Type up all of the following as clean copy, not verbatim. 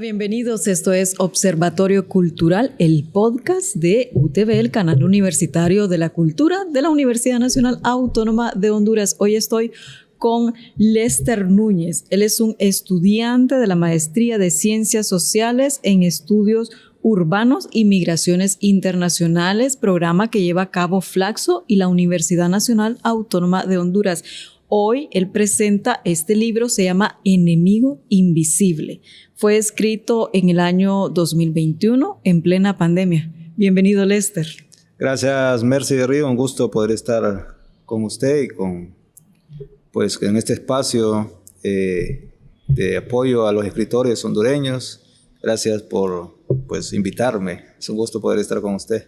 Bienvenidos. Esto es Observatorio Cultural, el podcast de UTV, el canal universitario de la cultura de la Universidad Nacional Autónoma de Honduras. Hoy estoy con Lester Núñez. Él es un estudiante de la Maestría de Ciencias Sociales en Estudios Urbanos y Migraciones Internacionales, programa que lleva a cabo Flaxo y la Universidad Nacional Autónoma de Honduras. Hoy él presenta este libro, se llama Enemigo Invisible. Fue escrito en el año 2021, en plena pandemia. Bienvenido, Lester. Gracias, Mercy de Río. Un gusto poder estar con usted y en este espacio de apoyo a los escritores hondureños. Gracias por invitarme. Es un gusto poder estar con usted.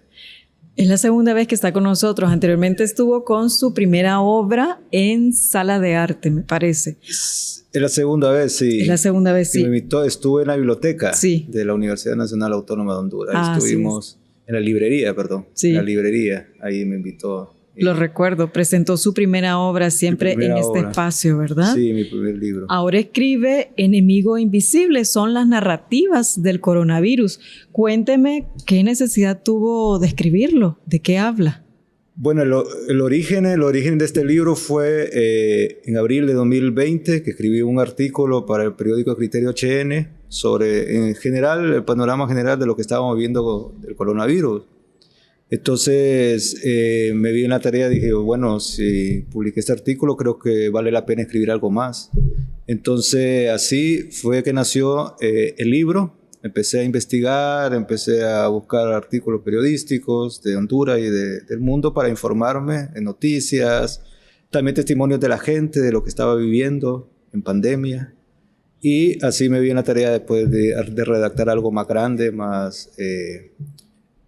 Es la segunda vez que está con nosotros. Anteriormente estuvo con su primera obra en Sala de Arte, me parece. Es la segunda vez, sí. Es la segunda vez, sí. Me invitó, estuve en la biblioteca de la Universidad Nacional Autónoma de Honduras. Estuvimos en la librería, en la librería. Ahí me invitó. Lo recuerdo, presentó su primera obra siempre en este espacio, ¿verdad? Sí, mi primer libro. Ahora escribe Enemigo Invisible, son las narrativas del coronavirus. Cuénteme, ¿qué necesidad tuvo de escribirlo? ¿De qué habla? Bueno, el origen de este libro fue en abril de 2020, que escribí un artículo para el periódico Criterio HN sobre, en general, el panorama general de lo que estábamos viendo del coronavirus. Entonces me vi en la tarea, dije, bueno, si publiqué este artículo, creo que vale la pena escribir algo más. Entonces así fue que nació el libro. Empecé a investigar, empecé a buscar artículos periodísticos de Honduras y del mundo para informarme en noticias, también testimonios de la gente, de lo que estaba viviendo en pandemia. Y así me vi en la tarea después de redactar algo más grande, más...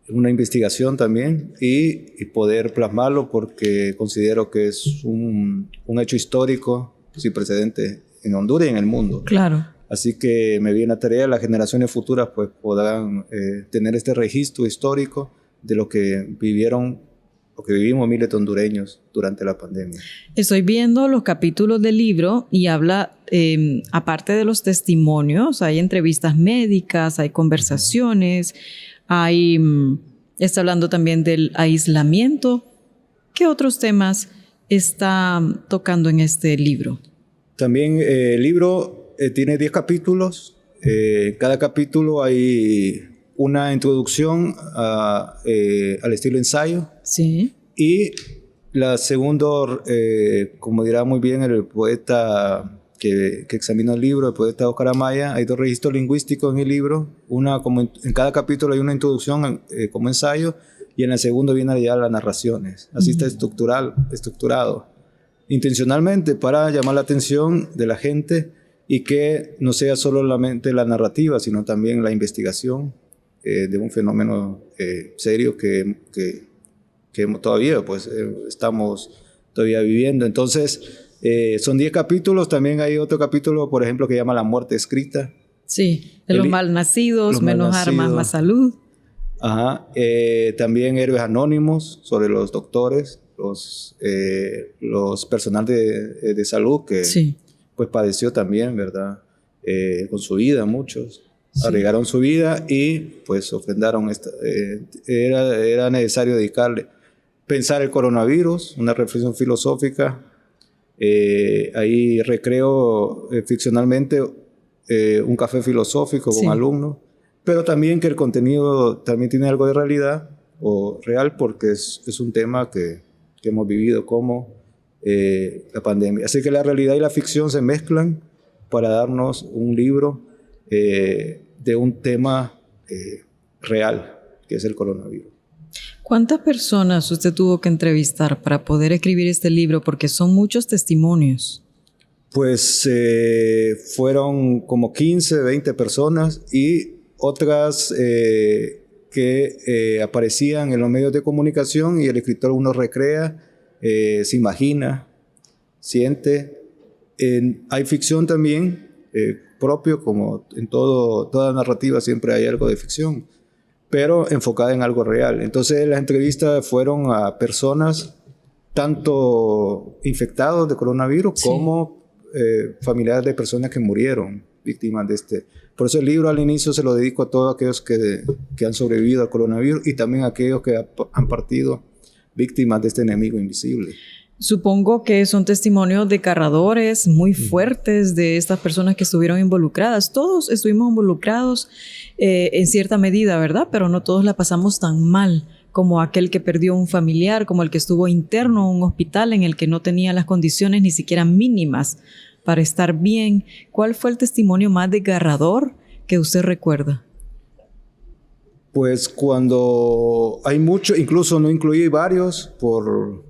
una investigación también y poder plasmarlo porque considero que es un hecho histórico sin precedente en Honduras y en el mundo. Claro. Así que me vi en la tarea, las generaciones futuras pues podrán tener este registro histórico de lo que vivimos miles de hondureños durante la pandemia. Estoy viendo los capítulos del libro y habla, aparte de los testimonios, hay entrevistas médicas, hay conversaciones, está hablando también del aislamiento. ¿Qué otros temas está tocando en este libro? También el libro tiene 10 capítulos. En cada capítulo hay una introducción al estilo ensayo. Sí. Y la segunda, como dirá muy bien el poeta que examina el libro, el poeta Oscar Amaya, hay 2 registros lingüísticos en el libro. En cada capítulo hay una introducción como ensayo y en el segundo vienen ya las narraciones. Así está estructurado intencionalmente para llamar la atención de la gente y que no sea solamente la narrativa, sino también la investigación de un fenómeno serio que todavía estamos viviendo. Entonces, son 10 capítulos. También hay otro capítulo, por ejemplo, que llama La muerte escrita. Sí, de los malnacidos, menos armas, más salud. Ajá. También Héroes Anónimos, sobre los doctores, los personal de salud que padeció también, ¿verdad? Con su vida, muchos. Sí. Arriesgaron su vida y ofrendaron era necesario dedicarle. Pensar el coronavirus, una reflexión filosófica. Ahí recreo ficcionalmente un café filosófico con alumnos, pero también que el contenido también tiene algo de realidad o real porque es un tema que hemos vivido como la pandemia. Así que la realidad y la ficción se mezclan para darnos un libro de un tema real, que es el coronavirus. ¿Cuántas personas usted tuvo que entrevistar para poder escribir este libro? Porque son muchos testimonios. Fueron como 15, 20 personas y otras que aparecían en los medios de comunicación y el escritor uno recrea, se imagina, siente. Hay ficción también propio, como en toda narrativa siempre hay algo de ficción, pero enfocada en algo real. Entonces las entrevistas fueron a personas tanto infectados de coronavirus como familiares de personas que murieron víctimas de este. Por eso el libro al inicio se lo dedico a todos aquellos que han sobrevivido al coronavirus y también a aquellos que han partido víctimas de este enemigo invisible. Supongo que son testimonios desgarradores, muy fuertes de estas personas que estuvieron involucradas. Todos estuvimos involucrados en cierta medida, ¿verdad? Pero no todos la pasamos tan mal como aquel que perdió un familiar, como el que estuvo interno en un hospital en el que no tenía las condiciones ni siquiera mínimas para estar bien. ¿Cuál fue el testimonio más desgarrador que usted recuerda? Pues cuando hay mucho, incluso no incluí varios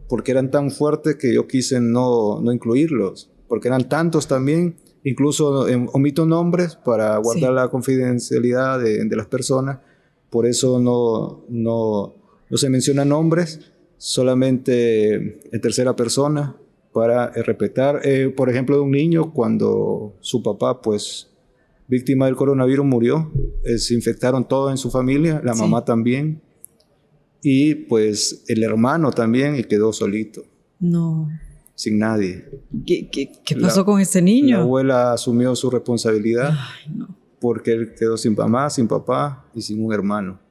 porque eran tan fuertes que yo quise no incluirlos, porque eran tantos también, incluso omito nombres para guardar la confidencialidad de las personas, por eso no se mencionan nombres, solamente en tercera persona para respetar, por ejemplo, de un niño cuando su papá pues víctima del coronavirus murió, se infectaron todos en su familia, la mamá también, y pues el hermano también, y quedó solito. No. Sin nadie. ¿Qué pasó con ese niño? La abuela asumió su responsabilidad. Ay, no. Porque él quedó sin mamá, sin papá y sin un hermano.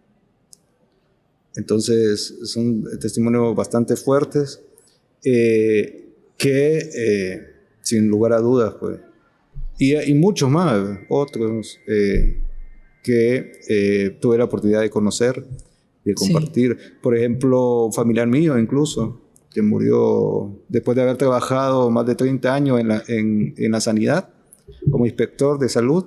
Entonces son testimonios bastante fuertes sin lugar a dudas pues. Y muchos más, otros que tuve la oportunidad de conocer, de compartir. Por ejemplo, un familiar mío incluso, que murió después de haber trabajado más de 30 años en la sanidad como inspector de salud,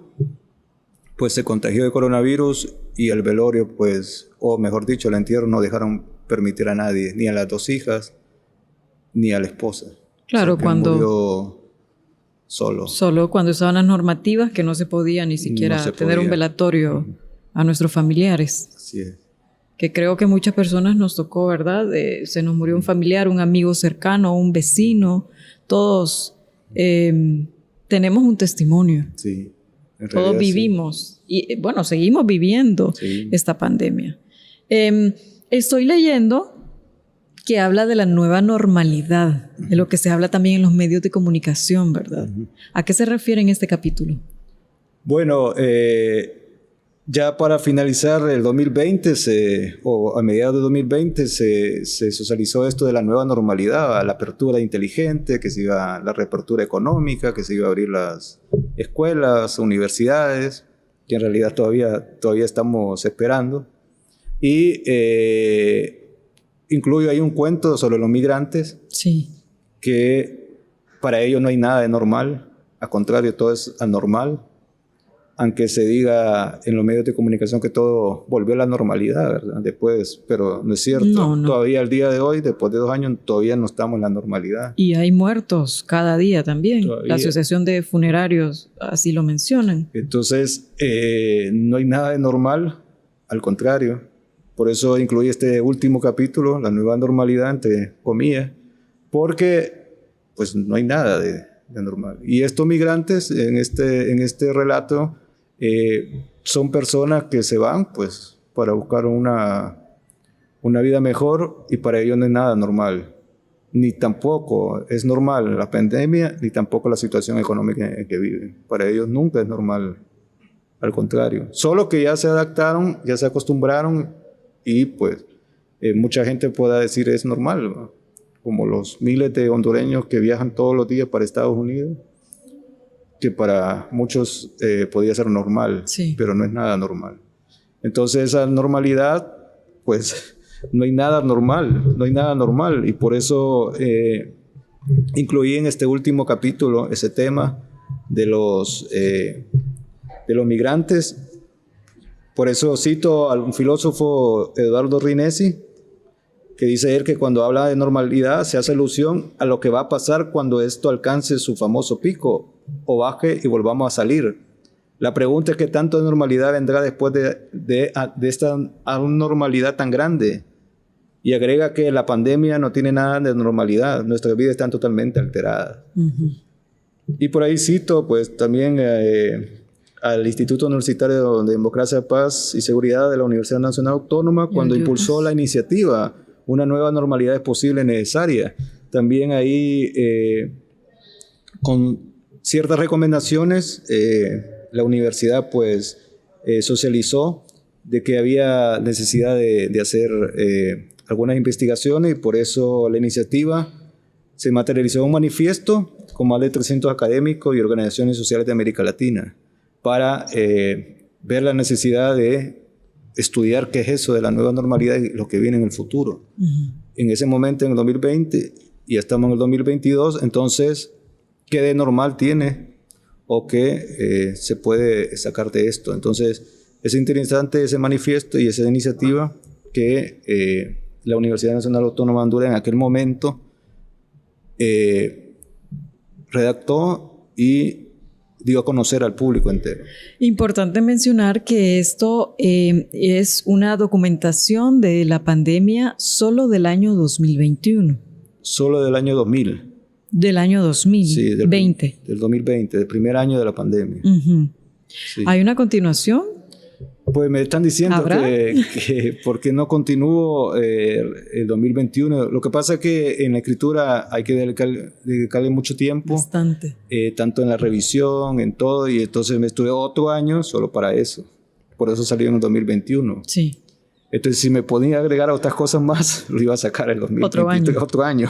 pues se contagió de coronavirus y el velorio, pues, o mejor dicho, el entierro no dejaron permitir a nadie, ni a las 2 hijas, ni a la esposa. Claro, o sea, cuando... murió solo cuando estaban las normativas que no se podía ni siquiera tener un velatorio a nuestros familiares. Así es. Que creo que muchas personas nos tocó, ¿verdad? Se nos murió un familiar, un amigo cercano, un vecino. Todos tenemos un testimonio. Sí. Todos vivimos. Sí. Y bueno, seguimos viviendo esta pandemia. Estoy leyendo que habla de la nueva normalidad, de lo que se habla también en los medios de comunicación, ¿verdad? ¿A qué se refiere en este capítulo? Bueno, ya para finalizar el 2020, o a mediados de 2020, se socializó esto de la nueva normalidad, la apertura inteligente, que se iba la reapertura económica, que se iba a abrir las escuelas, universidades, que en realidad todavía estamos esperando. Y incluyo ahí un cuento sobre los migrantes, que para ellos no hay nada de normal, al contrario, todo es anormal. Aunque se diga en los medios de comunicación que todo volvió a la normalidad, ¿verdad? Después, pero no es cierto. No. Todavía al día de hoy, después de 2 años, todavía no estamos en la normalidad. Y hay muertos cada día también. Todavía. La Asociación de Funerarios así lo mencionan. Entonces, no hay nada de normal, al contrario. Por eso incluí este último capítulo, la nueva normalidad, entre comillas, porque pues no hay nada de normal. Y estos migrantes en este relato son personas que se van pues para buscar una vida mejor, y para ellos no es nada normal, ni tampoco es normal la pandemia, ni tampoco la situación económica en que viven. Para ellos nunca es normal, al contrario, solo que ya se adaptaron, ya se acostumbraron, y pues mucha gente pueda decir es normal, ¿no? Como los miles de hondureños que viajan todos los días para Estados Unidos, que para muchos podía ser normal, pero no es nada normal. Entonces esa normalidad, pues no hay nada normal, y por eso incluí en este último capítulo ese tema de los migrantes. Por eso cito a un filósofo, Eduardo Rinesi, que dice él que cuando habla de normalidad se hace alusión a lo que va a pasar cuando esto alcance su famoso pico o baje y volvamos a salir. La pregunta es qué tanto de normalidad vendrá después de esta anormalidad tan grande. Y agrega que la pandemia no tiene nada de normalidad, nuestras vidas están totalmente alteradas. Y por ahí cito pues también al Instituto Universitario de Democracia, Paz y Seguridad de la Universidad Nacional Autónoma, cuando impulsó la iniciativa Una nueva normalidad es posible, necesaria. También ahí con ciertas recomendaciones la universidad pues socializó de que había necesidad de hacer algunas investigaciones, y por eso la iniciativa se materializó en un manifiesto con más de 300 académicos y organizaciones sociales de América Latina para ver la necesidad de estudiar qué es eso de la nueva normalidad y lo que viene en el futuro. En ese momento, en el 2020, y estamos en el 2022, entonces, ¿qué de normal tiene o qué se puede sacar de esto? Entonces, es interesante ese manifiesto y esa iniciativa que la Universidad Nacional Autónoma de Honduras en aquel momento redactó y dio a conocer al público entero. Importante mencionar que esto es una documentación de la pandemia solo del año 2021. Solo del año 2000. Del año 2020. Sí, del 2020, del primer año de la pandemia. Sí. ¿Hay una continuación? Pues me están diciendo que por qué no continúo el 2021. Lo que pasa es que en la escritura hay que dedicarle mucho tiempo. Bastante. Tanto en la revisión, en todo, y entonces me estudié otro año solo para eso. Por eso salió en el 2021. Sí. Entonces, si me podía agregar a otras cosas más, lo iba a sacar el 2023, otro año.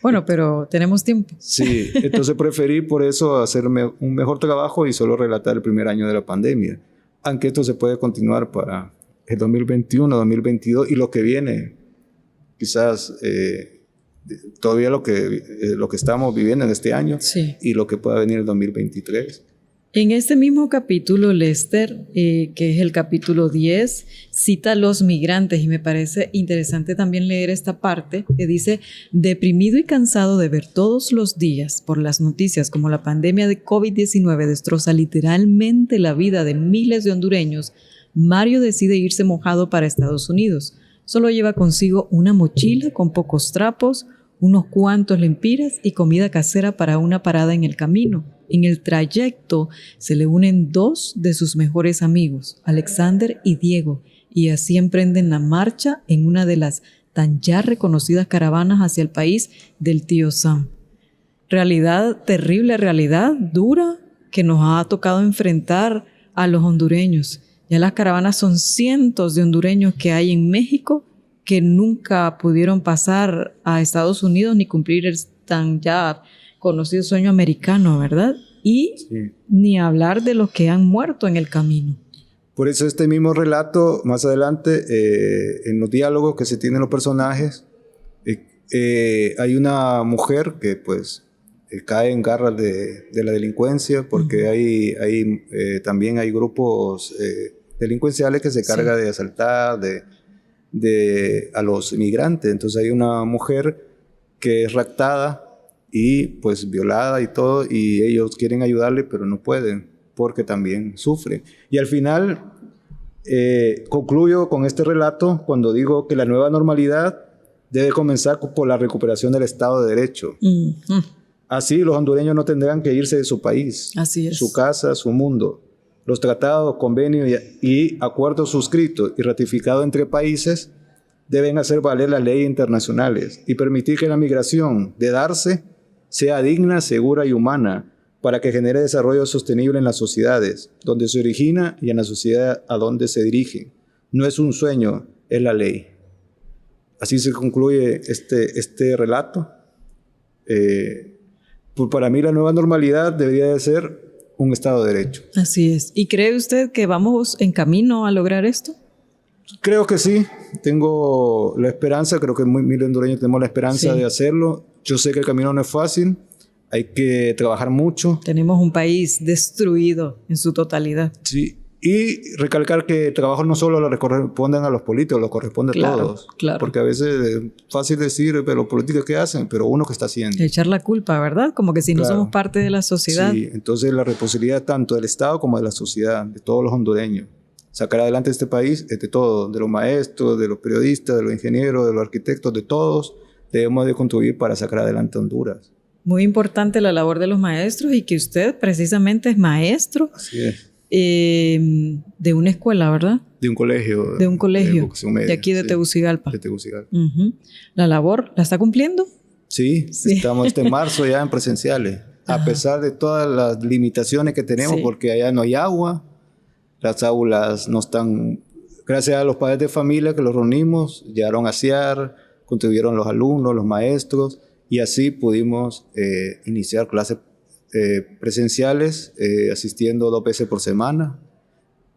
Bueno, pero tenemos tiempo. Sí, entonces preferí por eso hacerme un mejor trabajo y solo relatar el primer año de la pandemia. Aunque esto se puede continuar para el 2021, 2022 y lo que viene. Quizás todavía lo que estamos viviendo en este año, sí, y lo que pueda venir el 2023. En este mismo capítulo, Lester, que es el capítulo 10, cita a los migrantes, y me parece interesante también leer esta parte que dice: deprimido y cansado de ver todos los días por las noticias como la pandemia de COVID-19 destroza literalmente la vida de miles de hondureños, Mario decide irse mojado para Estados Unidos. Solo lleva consigo una mochila con pocos trapos, unos cuantos lempiras y comida casera para una parada en el camino. En el trayecto se le unen dos de sus mejores amigos, Alexander y Diego, y así emprenden la marcha en una de las tan ya reconocidas caravanas hacia el país del tío Sam. Realidad, terrible realidad, dura, que nos ha tocado enfrentar a los hondureños. Ya las caravanas son cientos de hondureños que hay en México que nunca pudieron pasar a Estados Unidos ni cumplir el tan ya conocido sueño americano, ¿verdad? Y sí, ni hablar de los que han muerto en el camino. Por eso este mismo relato, más adelante, en los diálogos que se tienen los personajes, hay una mujer que pues cae en garras de la delincuencia, porque también hay grupos delincuenciales que se cargan, sí, de asaltar a los inmigrantes. Entonces hay una mujer que es raptada y pues violada y todo, y ellos quieren ayudarle pero no pueden porque también sufren. Y al final concluyo con este relato cuando digo que la nueva normalidad debe comenzar por la recuperación del Estado de Derecho. Así los hondureños no tendrán que irse de su país, así es, su casa, su mundo. Los tratados, convenios y acuerdos suscritos y ratificados entre países deben hacer valer las leyes internacionales y permitir que la migración, de darse, sea digna, segura y humana, para que genere desarrollo sostenible en las sociedades donde se origina y en la sociedad a donde se dirige. No es un sueño, es la ley. Así se concluye este relato. Pues para mí la nueva normalidad debería de ser un Estado de Derecho. Así es. ¿Y cree usted que vamos en camino a lograr esto? Creo que sí. Tengo la esperanza, creo que miles de hondureños tenemos la esperanza, sí, de hacerlo. Yo sé que el camino no es fácil, hay que trabajar mucho. Tenemos un país destruido en su totalidad. Sí, y recalcar que el trabajo no solo le corresponde a los políticos, lo corresponde a todos. Claro. Porque a veces es fácil decir, pero los políticos ¿qué hacen? Pero uno que está haciendo. Echar la culpa, ¿verdad? Como que si no somos parte de la sociedad. Sí, entonces la responsabilidad tanto del Estado como de la sociedad, de todos los hondureños. Sacar adelante este país es de todos, de los maestros, de los periodistas, de los ingenieros, de los arquitectos, de todos. Debemos de contribuir para sacar adelante Honduras. Muy importante la labor de los maestros y que usted precisamente es maestro. Así es. De una escuela, ¿verdad? De un colegio. De un colegio. De aquí de Tegucigalpa. De Tegucigalpa. ¿La labor la está cumpliendo? Sí, estamos este marzo ya en presenciales. a pesar de todas las limitaciones que tenemos, porque allá no hay agua, las aulas no están, gracias a los padres de familia que los reunimos, llegaron a asear, contribuyeron los alumnos, los maestros, y así pudimos iniciar clases presenciales, asistiendo 2 veces por semana,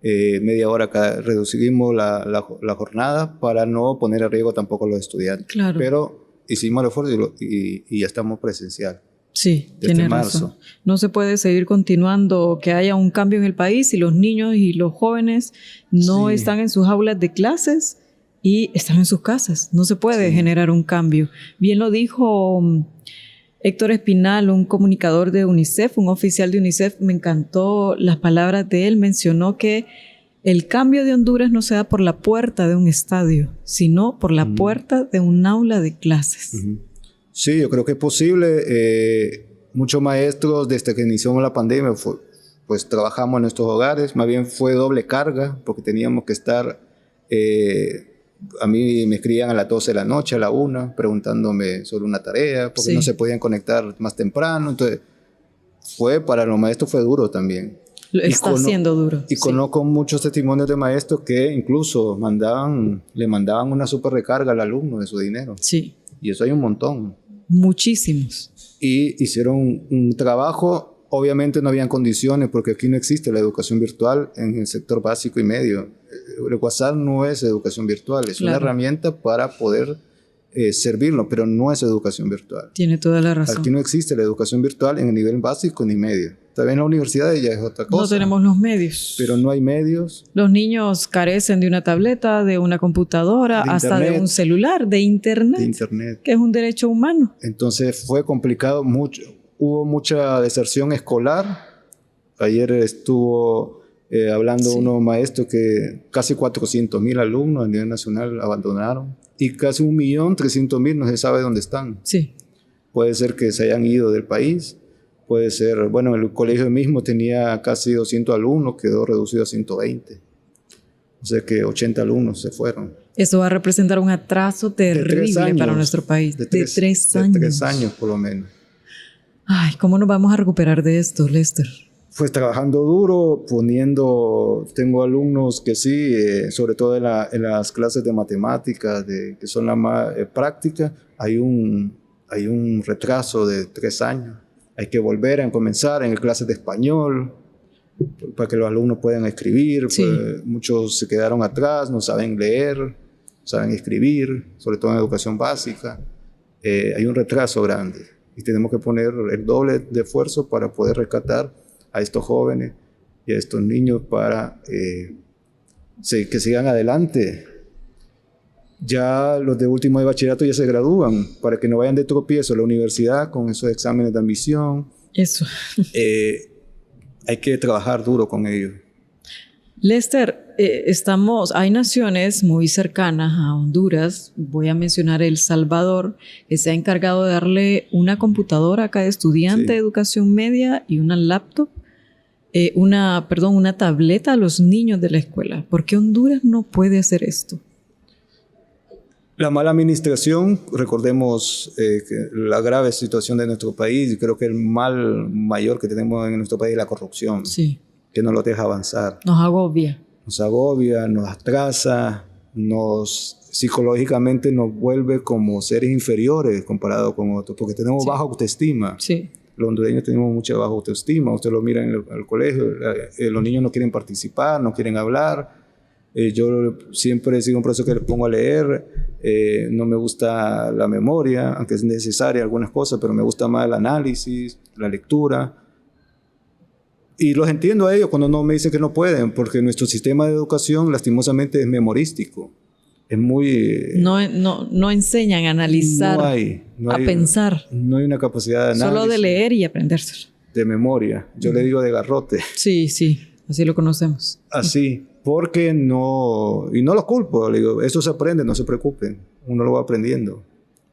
media hora reducimos la jornada para no poner en riesgo tampoco a los estudiantes. Claro. Pero hicimos el esfuerzo y ya estamos presencial. Sí, tiene razón. No se puede seguir continuando que haya un cambio en el país si los niños y los jóvenes no están en sus aulas de clases y están en sus casas. No se puede generar un cambio. Bien lo dijo Héctor Espinal, un comunicador de UNICEF, un oficial de UNICEF. Me encantó las palabras de él. Mencionó que el cambio de Honduras no se da por la puerta de un estadio, sino por la puerta de un aula de clases. Sí, yo creo que es posible. Muchos maestros, desde que inició la pandemia, pues trabajamos en nuestros hogares. Más bien fue doble carga, porque teníamos que estar... a mí me escribían a las 12 de la noche, a la 1, preguntándome sobre una tarea, porque no se podían conectar más temprano. Entonces, para los maestros fue duro también. Está siendo duro. Y conozco muchos testimonios de maestros que incluso le mandaban una super recarga al alumno de su dinero. Sí. Y eso hay un montón. Muchísimos. Y hicieron un trabajo. Obviamente no habían condiciones porque aquí no existe la educación virtual en el sector básico y medio. El WhatsApp no es educación virtual, es una herramienta para poder servirlo, pero no es educación virtual. Tiene toda la razón. Aquí no existe la educación virtual en el nivel básico ni medio. También en la universidad ya es otra cosa. No tenemos los medios. Pero no hay medios. Los niños carecen de una tableta, de una computadora, hasta de un celular, de internet, que es un derecho humano. Entonces fue complicado mucho. Hubo mucha deserción escolar. Ayer estuvo hablando unos maestros que casi 400,000 alumnos a nivel nacional abandonaron y casi 1.300.000 no se sabe dónde están. Sí. Puede ser que se hayan ido del país, puede ser, bueno, el colegio mismo tenía casi 200 alumnos, quedó reducido a 120. O sea que 80 alumnos se fueron. Eso va a representar un atraso terrible para nuestro país. De 3 años. De 3 años por lo menos. Ay, ¿cómo nos vamos a recuperar de esto, Lester? Pues trabajando duro, tengo alumnos que sí, sobre todo en las clases de matemáticas, que son las más prácticas, hay un retraso de 3 años. Hay que volver a comenzar en clases de español, para que los alumnos puedan escribir. Sí. Pues, muchos se quedaron atrás, no saben leer, no saben escribir, sobre todo en educación básica. Hay un retraso grande y tenemos que poner el doble de esfuerzo para poder rescatar a estos jóvenes y a estos niños para que sigan adelante. Ya los de último de bachillerato ya se gradúan, para que no vayan de tropiezo a la universidad con esos exámenes de admisión. Eso. Hay que trabajar duro con ellos. Lester, hay naciones muy cercanas a Honduras, voy a mencionar El Salvador, que se ha encargado de darle una computadora a cada estudiante de educación media y una laptop, una tableta a los niños de la escuela. ¿Por qué Honduras no puede hacer esto? La mala administración, recordemos la grave situación de nuestro país, y creo que el mal mayor que tenemos en nuestro país es la corrupción, que no lo deja avanzar. Nos agobia. Nos agobia, nos atrasa, psicológicamente nos vuelve como seres inferiores comparados con otros, porque tenemos baja autoestima. Sí. Los hondureños tenemos mucha baja autoestima. Usted lo mira en el colegio, los niños no quieren participar, no quieren hablar. Yo siempre sigo un proceso que les pongo a leer. No me gusta la memoria, aunque es necesaria algunas cosas, pero me gusta más el análisis, la lectura. Y los entiendo a ellos cuando no me dicen que no pueden, porque nuestro sistema de educación lastimosamente es memorístico. Es muy... No enseñan a analizar, a pensar. No hay una capacidad de análisis. Solo de leer y aprenderse. De memoria. Yo le digo de garrote. Sí, así lo conocemos. Así, porque no... Y no los culpo, le digo, eso se aprende, no se preocupen. Uno lo va aprendiendo.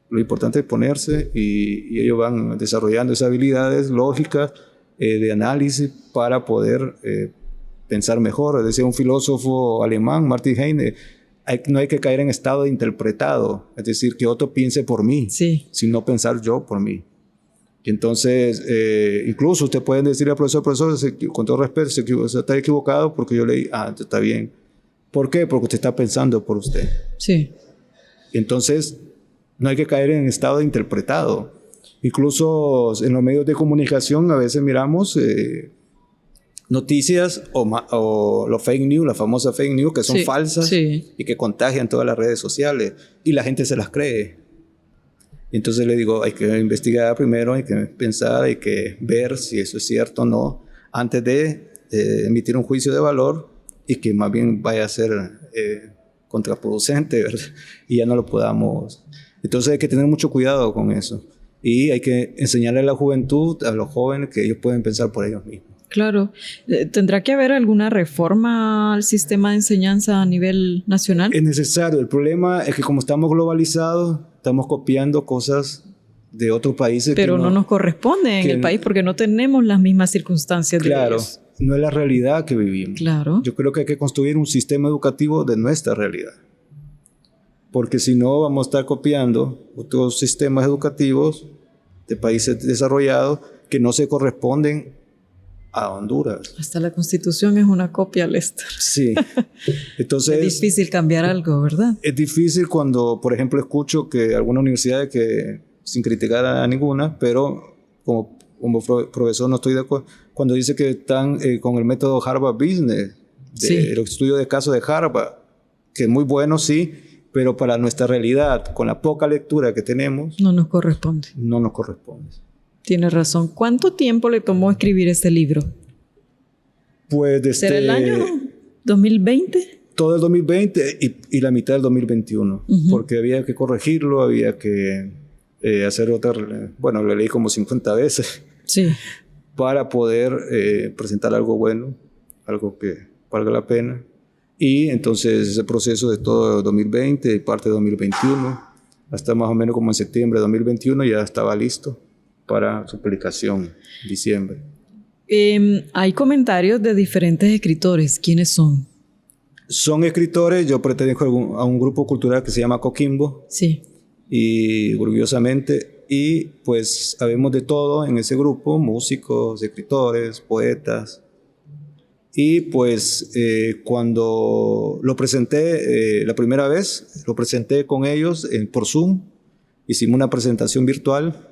Lo importante es ponerse y ellos van desarrollando esas habilidades lógicas de análisis para poder pensar mejor. Decía un filósofo alemán, Martin Heine, no hay que caer en estado de interpretado, es decir, que otro piense por mí, sino pensar yo por mí. Y entonces, incluso usted puede decirle al profesor, con todo respeto, se está equivocado porque yo leí, está bien. ¿Por qué? Porque usted está pensando por usted. Sí. Entonces, no hay que caer en estado de interpretado. Incluso en los medios de comunicación a veces miramos noticias o los fake news, las famosas fake news que son falsas y que contagian todas las redes sociales y la gente se las cree. Entonces le digo, hay que investigar primero, hay que pensar, hay que ver si eso es cierto o no antes de emitir un juicio de valor y que más bien vaya a ser contraproducente, ¿verdad? Y ya no lo podamos. Entonces hay que tener mucho cuidado con eso y hay que enseñarle a la juventud, a los jóvenes, que ellos pueden pensar por ellos mismos. Claro. ¿Tendrá que haber alguna reforma al sistema de enseñanza a nivel nacional? Es necesario. El problema es que como estamos globalizados, estamos copiando cosas de otros países. Pero no nos corresponde en el país porque no tenemos las mismas circunstancias de ellos. Claro, no es la realidad que vivimos. Claro. Yo creo que hay que construir un sistema educativo de nuestra realidad. Porque si no, vamos a estar copiando otros sistemas educativos de países desarrollados que no se corresponden a Honduras. Hasta la Constitución es una copia, Lester. Sí. Entonces, es difícil cambiar algo, ¿verdad? Es difícil cuando, por ejemplo, escucho que algunas universidades, que sin criticar a ninguna, pero como profesor no estoy de acuerdo, cuando dice que están con el método Harvard Business, el estudio de casos de Harvard, que es muy bueno, sí, pero para nuestra realidad, con la poca lectura que tenemos, no nos corresponde. No nos corresponde. Tiene razón. ¿Cuánto tiempo le tomó escribir este libro? Pues ¿Será el año 2020? Todo el 2020 y la mitad del 2021. Porque había que corregirlo, había que hacer otra... Bueno, lo leí como 50 veces. Sí. Para poder presentar algo bueno, algo que valga la pena. Y entonces ese proceso de todo 2020 y parte de 2021, hasta más o menos como en septiembre de 2021 ya estaba listo para su publicación en diciembre. Hay comentarios de diferentes escritores. ¿Quiénes son? Son escritores, yo pertenezco a un grupo cultural que se llama Coquimbo. Sí. Y orgullosamente, y pues habemos de todo en ese grupo, músicos, escritores, poetas. Y pues cuando lo presenté la primera vez, lo presenté con ellos por Zoom. Hicimos una presentación virtual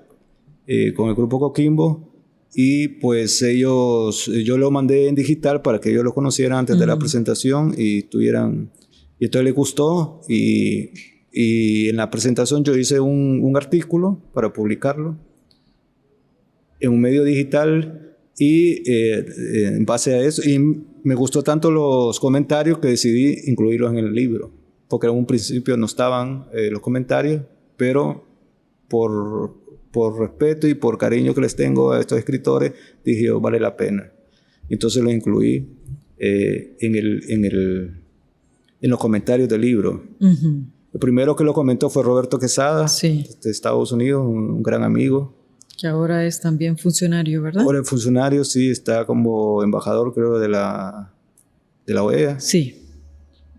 con el grupo Coquimbo y pues yo lo mandé en digital para que ellos lo conocieran antes de la presentación y entonces les gustó y en la presentación yo hice un artículo para publicarlo en un medio digital y en base a eso, y me gustó tanto los comentarios que decidí incluirlos en el libro, porque en un principio no estaban los comentarios, pero por respeto y por cariño que les tengo a estos escritores, dije, vale la pena. Entonces los incluí en los comentarios del libro. El primero que lo comentó fue Roberto Quesada, de Estados Unidos, un gran amigo. Que ahora es también funcionario, ¿verdad? Ahora es funcionario, sí, está como embajador, creo, de la OEA. Sí,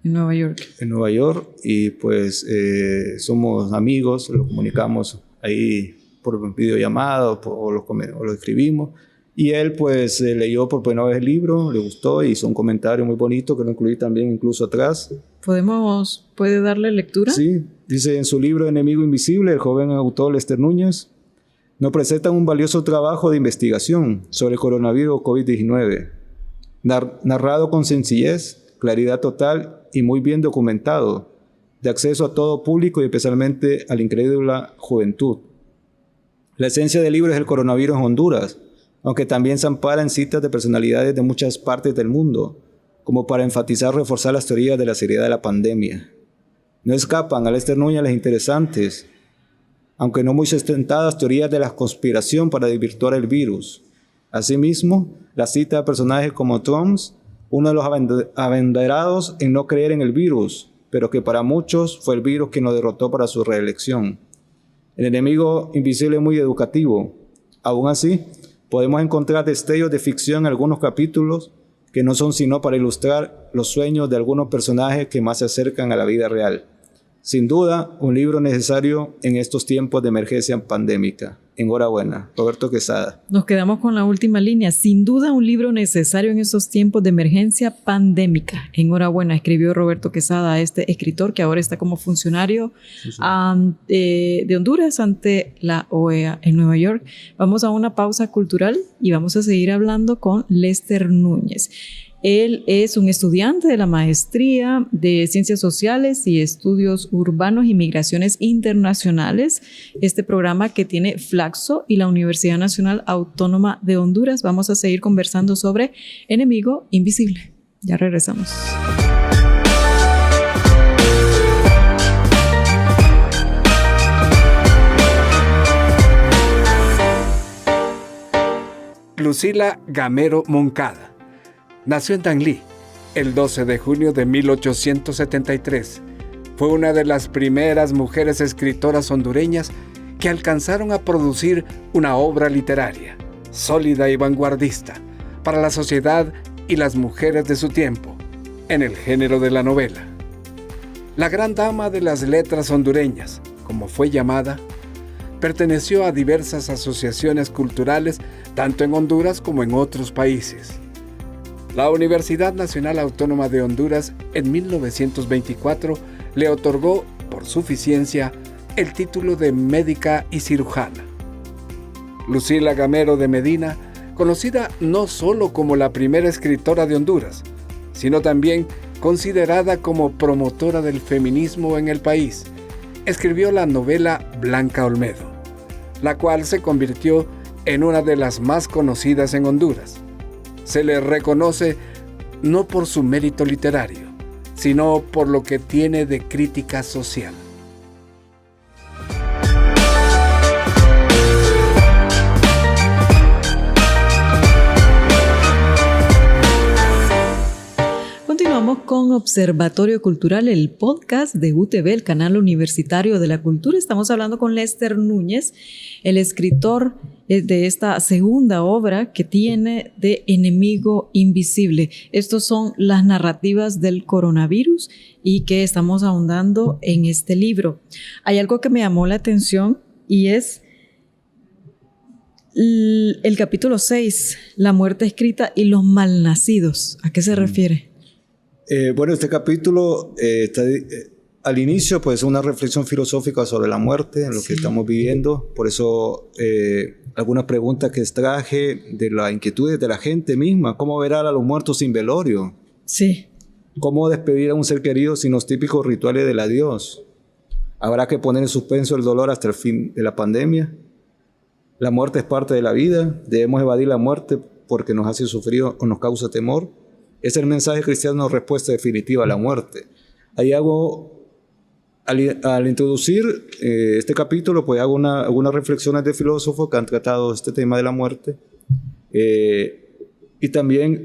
en Nueva York. En Nueva York, y pues somos amigos, lo comunicamos ahí por videollamada o lo escribimos. Y él pues leyó por primera vez el libro, le gustó, hizo un comentario muy bonito que lo incluí también incluso atrás. ¿Puede darle lectura? Sí, dice en su libro Enemigo Invisible, el joven autor Lester Núñez nos presenta un valioso trabajo de investigación sobre el coronavirus COVID-19, narrado con sencillez, claridad total y muy bien documentado, de acceso a todo público y especialmente a la incrédula juventud. La esencia del libro es el coronavirus en Honduras, aunque también se ampara en citas de personalidades de muchas partes del mundo, como para enfatizar o reforzar las teorías de la seriedad de la pandemia. No escapan a Lester Núñez las interesantes, aunque no muy sustentadas, teorías de la conspiración para desvirtuar el virus. Asimismo, la cita de personajes como Trump, uno de los abanderados en no creer en el virus, pero que para muchos fue el virus quien lo derrotó para su reelección. El enemigo invisible es muy educativo. Aún así, podemos encontrar destellos de ficción en algunos capítulos que no son sino para ilustrar los sueños de algunos personajes que más se acercan a la vida real. Sin duda, un libro necesario en estos tiempos de emergencia pandémica. Enhorabuena, Roberto Quesada. Nos quedamos con la última línea. Sin duda un libro necesario en estos tiempos de emergencia pandémica. Enhorabuena, escribió Roberto Quesada, este escritor que ahora está como funcionario de Honduras ante la OEA en Nueva York. Vamos a una pausa cultural y vamos a seguir hablando con Lester Núñez. Él es un estudiante de la Maestría de Ciencias Sociales y Estudios Urbanos y Migraciones Internacionales, este programa que tiene Flaxo y la Universidad Nacional Autónoma de Honduras. Vamos a seguir conversando sobre Enemigo Invisible. Ya regresamos. Lucila Gamero Moncada nació en Danlí el 12 de junio de 1873. Fue una de las primeras mujeres escritoras hondureñas que alcanzaron a producir una obra literaria sólida y vanguardista para la sociedad y las mujeres de su tiempo, en el género de la novela. La gran dama de las letras hondureñas, como fue llamada, perteneció a diversas asociaciones culturales tanto en Honduras como en otros países. La Universidad Nacional Autónoma de Honduras en 1924 le otorgó, por suficiencia, el título de médica y cirujana. Lucila Gamero de Medina, conocida no solo como la primera escritora de Honduras, sino también considerada como promotora del feminismo en el país, escribió la novela Blanca Olmedo, la cual se convirtió en una de las más conocidas en Honduras. Se le reconoce no por su mérito literario, sino por lo que tiene de crítica social. Continuamos con Observatorio Cultural, el podcast de UTV, el canal universitario de la cultura. Estamos hablando con Lester Núñez, el escritor de esta segunda obra que tiene de Enemigo Invisible. Estos son las narrativas del coronavirus y que estamos ahondando en este libro. Hay algo que me llamó la atención y es el capítulo 6, la muerte escrita y los malnacidos. ¿A qué se refiere? Bueno, este capítulo está al inicio, pues, una reflexión filosófica sobre la muerte, en lo que estamos viviendo. Por eso, algunas preguntas que extraje de las inquietudes de la gente misma. ¿Cómo verar a los muertos sin velorio? Sí. ¿Cómo despedir a un ser querido sin los típicos rituales del adiós? ¿Habrá que poner en suspenso el dolor hasta el fin de la pandemia? ¿La muerte es parte de la vida? ¿Debemos evadir la muerte porque nos hace sufrir o nos causa temor? Es el mensaje cristiano respuesta definitiva a la muerte. Ahí hago, al introducir este capítulo, pues hago algunas reflexiones de filósofos que han tratado este tema de la muerte. Y también,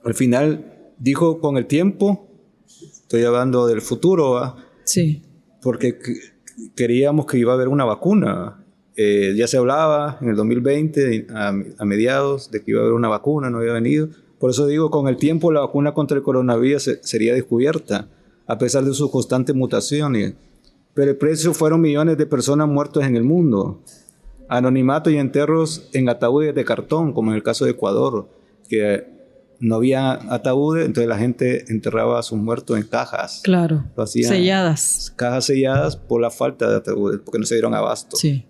al final, dijo con el tiempo, estoy hablando del futuro, ¿va? Sí. Porque queríamos que iba a haber una vacuna. Ya se hablaba en el 2020, a mediados, de que iba a haber una vacuna, no había venido. Por eso digo, con el tiempo la vacuna contra el coronavirus sería descubierta, a pesar de sus constantes mutaciones. Pero el precio fueron millones de personas muertas en el mundo. Anonimato y enterros en ataúdes de cartón, como en el caso de Ecuador, que no había ataúdes, entonces la gente enterraba a sus muertos en cajas. Claro, lo hacían, selladas. Cajas selladas por la falta de ataúdes, porque no se dieron abasto. Sí.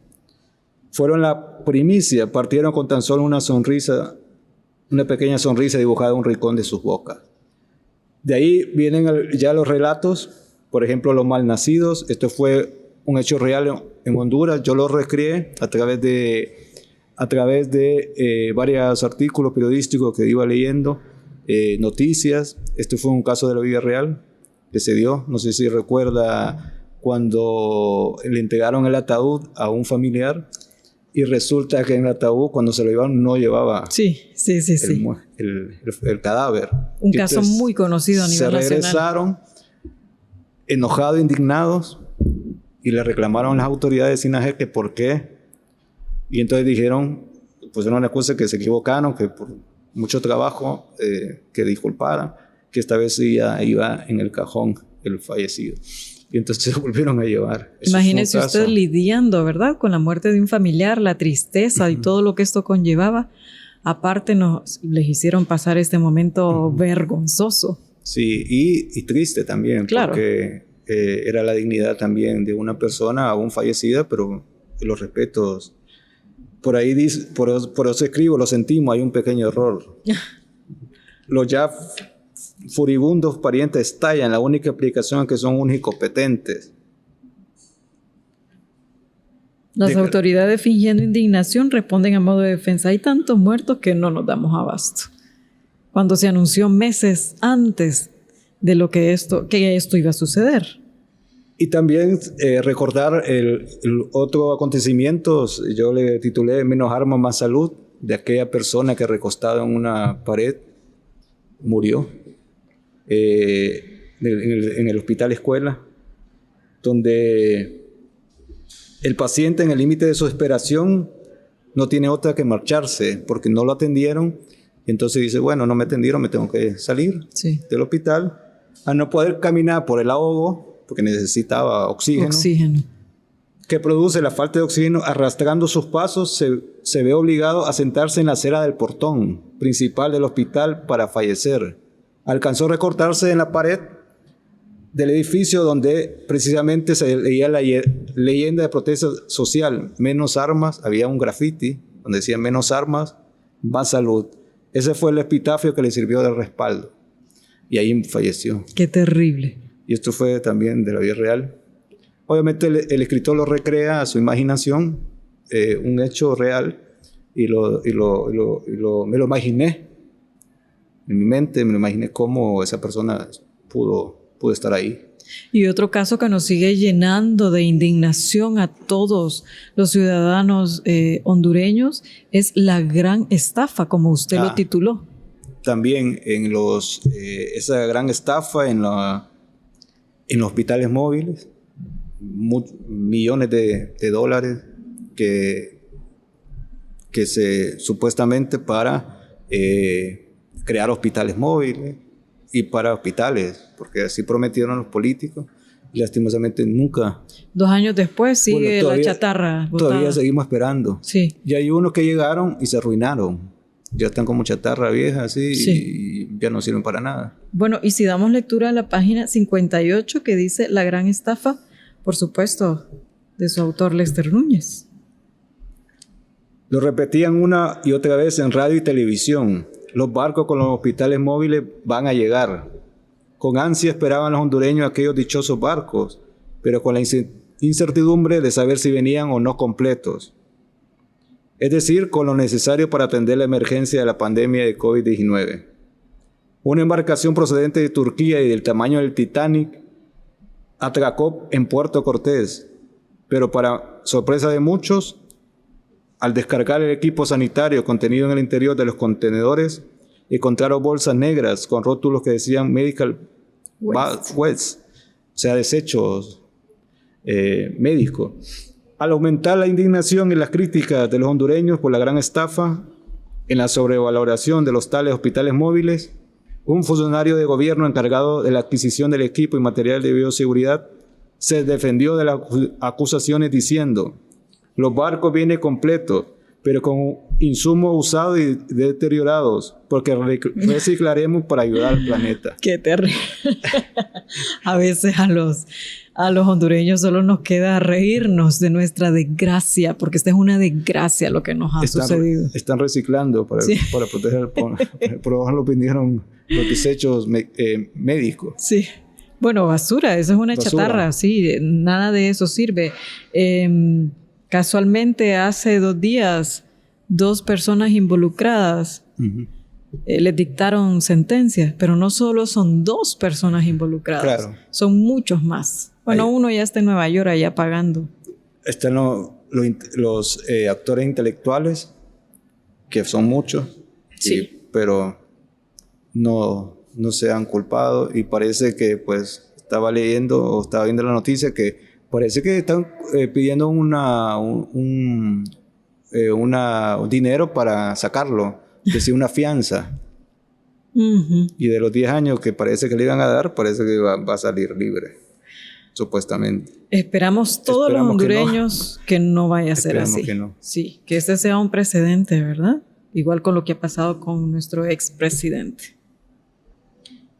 Fueron la primicia, partieron con tan solo una sonrisa, una pequeña sonrisa dibujada en un rincón de sus bocas. De ahí vienen ya los relatos, por ejemplo, los malnacidos. Esto fue un hecho real en Honduras. Yo lo recreé a través de varios artículos periodísticos que iba leyendo, noticias. Este fue un caso de la vida real que se dio. No sé si recuerda cuando le entregaron el ataúd a un familiar. Y resulta que en el ataúd, cuando se lo llevaron, no llevaba el cadáver. Un caso muy conocido a nivel nacional. Se regresaron enojados, indignados, y le reclamaron a las autoridades de SINAGEL que por qué. Y entonces dijeron, pues era una excusa, que se equivocaron, que por mucho trabajo, que disculparan, que esta vez ya iba en el cajón el fallecido. Y entonces se volvieron a llevar. Imagínese usted lidiando, ¿verdad? Con la muerte de un familiar, la tristeza y todo lo que esto conllevaba. Aparte les hicieron pasar este momento vergonzoso. Sí, y triste también, claro. Porque era la dignidad también de una persona aún fallecida, pero los respetos. Por ahí dice, por eso escribo, lo sentimos, hay un pequeño error. Los ya furibundos parientes estallan, la única explicación es que son unos incompetentes. Las autoridades, fingiendo indignación, responden a modo de defensa. Hay tantos muertos que no nos damos abasto. Cuando se anunció meses antes de lo que esto iba a suceder. Y también recordar el otro acontecimiento, yo le titulé Menos armas, más salud, de aquella persona que recostada en una pared murió en el hospital escuela, donde el paciente en el límite de su desesperación no tiene otra que marcharse porque no lo atendieron. Y entonces dice, bueno, no me atendieron, me tengo que salir del hospital. A no poder caminar por el ahogo, porque necesitaba oxígeno. Que produce la falta de oxígeno, arrastrando sus pasos, se ve obligado a sentarse en la acera del portón principal del hospital para fallecer. Alcanzó a recortarse en la pared del edificio donde precisamente se leía la leyenda de protesta social, menos armas, había un graffiti donde decía menos armas, más salud. Ese fue el epitafio que le sirvió de respaldo. Y ahí falleció. ¡Qué terrible! Y esto fue también de la vida real. Obviamente el escritor lo recrea a su imaginación, un hecho real, y me lo imaginé. En mi mente me lo imaginé cómo esa persona pudo estar ahí. Y otro caso que nos sigue llenando de indignación a todos los ciudadanos hondureños es la gran estafa, como usted lo tituló. También esa gran estafa en los hospitales móviles, millones de dólares que se supuestamente para crear hospitales móviles y para hospitales, porque así prometieron los políticos y lastimosamente nunca. 2 años después sigue la chatarra botada. Todavía seguimos esperando. Sí. Y hay unos que llegaron y se arruinaron. Ya están como chatarra vieja así y ya no sirven para nada. Bueno, y si damos lectura a la página 58 que dice La gran estafa, por supuesto, de su autor Lester Núñez. Lo repetían una y otra vez en radio y televisión. Los barcos con los hospitales móviles van a llegar. Con ansia esperaban los hondureños aquellos dichosos barcos, pero con la incertidumbre de saber si venían o no completos. Es decir, con lo necesario para atender la emergencia de la pandemia de COVID-19. Una embarcación procedente de Turquía y del tamaño del Titanic atracó en Puerto Cortés, pero para sorpresa de muchos, al descargar el equipo sanitario contenido en el interior de los contenedores, encontraron bolsas negras con rótulos que decían Medical Waste, o sea, desechos médicos. Al aumentar la indignación y las críticas de los hondureños por la gran estafa en la sobrevaloración de los tales hospitales móviles, un funcionario de gobierno encargado de la adquisición del equipo y material de bioseguridad se defendió de las acusaciones diciendo: los barcos vienen completos, pero con insumos usados y deteriorados, porque reciclaremos para ayudar al planeta. ¡Qué terrible! A veces a los hondureños solo nos queda reírnos de nuestra desgracia, porque esta es una desgracia lo que nos ha sucedido. Están reciclando para proteger por abajo lo vinieron los desechos médicos. Sí. Bueno, basura, eso es una chatarra, sí, nada de eso sirve. Casualmente hace 2 días, 2 personas involucradas les dictaron sentencias, pero no solo son 2 personas involucradas, son muchos más. Bueno, uno ya está en Nueva York allá pagando. Están los actores intelectuales, que son muchos, pero no se han culpado, y parece que pues estaba leyendo o estaba viendo la noticia que parece que están pidiendo un dinero para sacarlo, que sea una fianza. Y de los 10 años que parece que le iban a dar, parece que va a salir libre. supuestamente. Esperamos todos los hondureños que no vaya a ser así. Que no. Sí, que este sea un precedente, ¿verdad? Igual con lo que ha pasado con nuestro expresidente.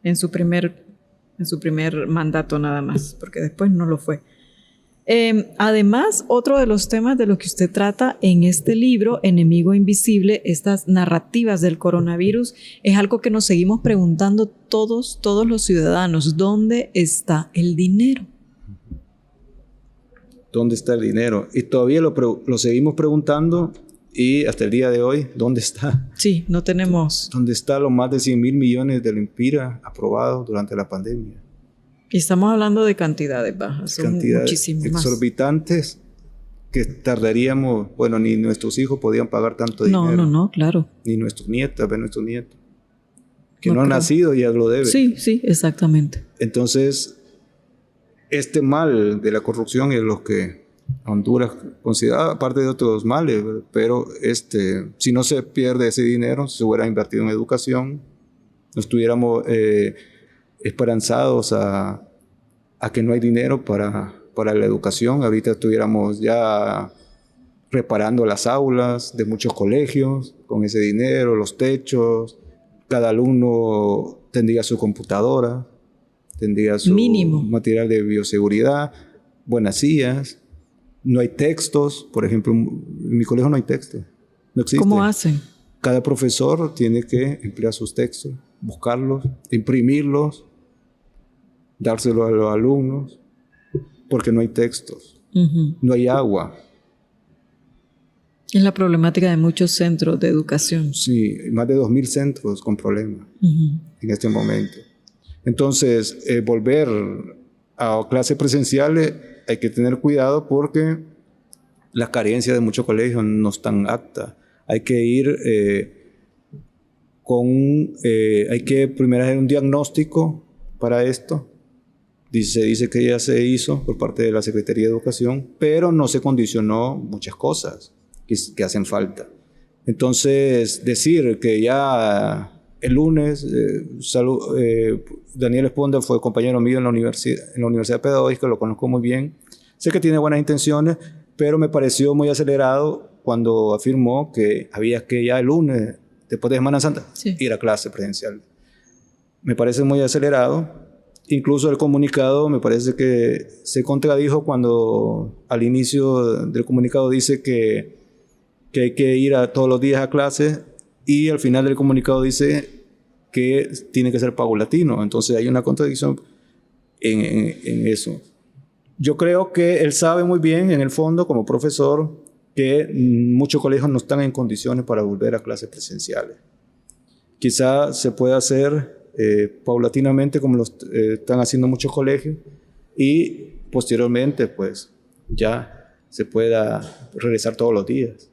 En su primer mandato nada más, porque después no lo fue. Además, otro de los temas de los que usted trata en este libro, Enemigo Invisible, estas narrativas del coronavirus, es algo que nos seguimos preguntando todos los ciudadanos. ¿Dónde está el dinero? ¿Dónde está el dinero? Y todavía lo seguimos preguntando, y hasta el día de hoy, ¿dónde está? Sí, no tenemos. ¿Dónde están los más de 100,000 millones del INPIRA aprobados durante la pandemia? Y estamos hablando de cantidades bajas, son muchísimas exorbitantes que tardaríamos, bueno, ni nuestros hijos podían pagar tanto dinero. No, claro. Ni nuestros nietos, que no han nacido ya lo deben. Sí, exactamente. Entonces, este mal de la corrupción es lo que Honduras considera, aparte de otros males, pero si no se pierde ese dinero, si se hubiera invertido en educación, no estuviéramos esperanzados a que no hay dinero para la educación. Ahorita estuviéramos ya reparando las aulas de muchos colegios con ese dinero, los techos, cada alumno tendría su computadora, tendría su mínimo material de bioseguridad, buenas sillas. No hay textos, por ejemplo, en mi colegio no hay textos, no existe. ¿Cómo hacen? Cada profesor tiene que emplear sus textos, buscarlos, imprimirlos, dárselos a los alumnos, porque no hay textos, no hay agua. Es la problemática de muchos centros de educación. Sí, más de 2,000 centros con problemas en este momento. Entonces, volver a clases presenciales hay que tener cuidado porque las carencias de muchos colegios no están aptas. Hay que ir hay que primero hacer un diagnóstico para esto. Se dice que ya se hizo por parte de la Secretaría de Educación, pero no se condicionó muchas cosas que hacen falta. Entonces, decir que ya el lunes, Daniel Esponda fue compañero mío en la Universidad Pedagógica, lo conozco muy bien. Sé que tiene buenas intenciones, pero me pareció muy acelerado cuando afirmó que había que ya el lunes, después de Semana Santa, ir a clase presencial. Me parece muy acelerado. Incluso el comunicado me parece que se contradijo cuando al inicio del comunicado dice que hay que ir todos los días a clase, y al final del comunicado dice que tiene que ser paulatino. Entonces hay una contradicción en eso. Yo creo que él sabe muy bien, en el fondo, como profesor, que muchos colegios no están en condiciones para volver a clases presenciales. Quizá se pueda hacer paulatinamente, como lo están haciendo muchos colegios, y posteriormente, pues, ya se pueda regresar todos los días.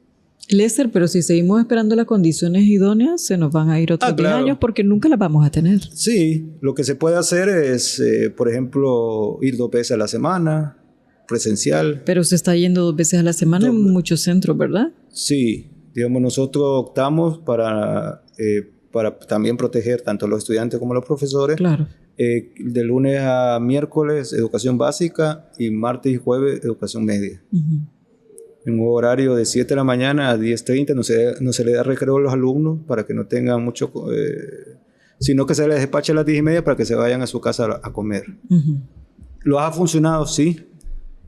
Lester, pero si seguimos esperando las condiciones idóneas, se nos van a ir otros 10 años porque nunca las vamos a tener. Sí, lo que se puede hacer es, por ejemplo, ir 2 veces a la semana, presencial. Pero se está yendo 2 veces a la semana en muchos centros, ¿verdad? Sí, digamos, nosotros optamos para también proteger tanto a los estudiantes como a los profesores. Claro. De lunes a miércoles, educación básica, y martes y jueves, educación media. En un horario de 7 de la mañana a 10:30, no se le da recreo a los alumnos para que no tengan mucho, sino que se les despache a las 10:30 para que se vayan a su casa a comer. ¿Lo ha funcionado? Sí,